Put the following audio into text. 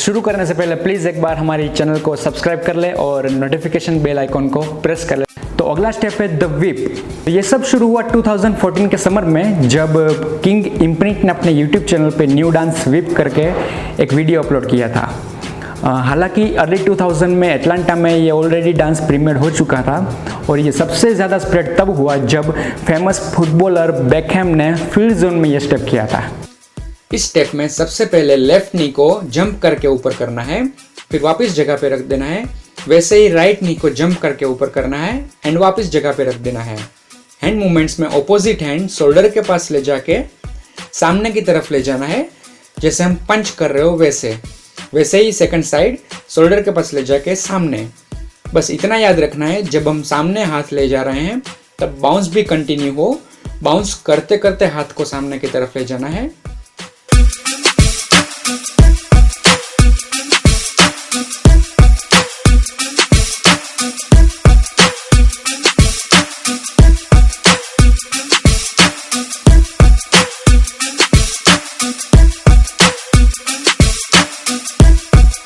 शुरू करने से पहले प्लीज़ एक बार हमारी चैनल को सब्सक्राइब कर ले और नोटिफिकेशन बेल आइकॉन को प्रेस कर ले। तो अगला स्टेप है द व्हिप। ये सब शुरू हुआ 2014 के समर में, जब किंग इम्प्रिंट ने अपने यूट्यूब चैनल पे न्यू डांस व्हिप करके एक वीडियो अपलोड किया था। हालांकि अर्ली 2000 में एटलांटा में ये ऑलरेडी डांस प्रीमियर हो चुका था और ये सबसे ज़्यादा स्प्रेड तब हुआ जब फेमस फुटबॉलर बेकहम ने फील्ड जोन में ये स्टेप किया था। इस स्टेप में सबसे पहले लेफ्ट नी को जंप करके ऊपर करना है, फिर वापस जगह पे रख देना है। वैसे ही राइट नी को जंप करके ऊपर करना है एंड वापस जगह पे रख देना है। हैंड मूवमेंट्स में ऑपोजिट हैंड शोल्डर के पास ले जाके सामने की तरफ ले जाना है, जैसे हम पंच कर रहे हो वैसे ही सेकंड साइड शोल्डर के पास ले जाके सामने। बस इतना याद रखना है, जब हम सामने हाथ ले जा रहे हैं तब बाउंस भी कंटिन्यू हो। बाउंस करते करते हाथ को सामने की तरफ ले जाना है।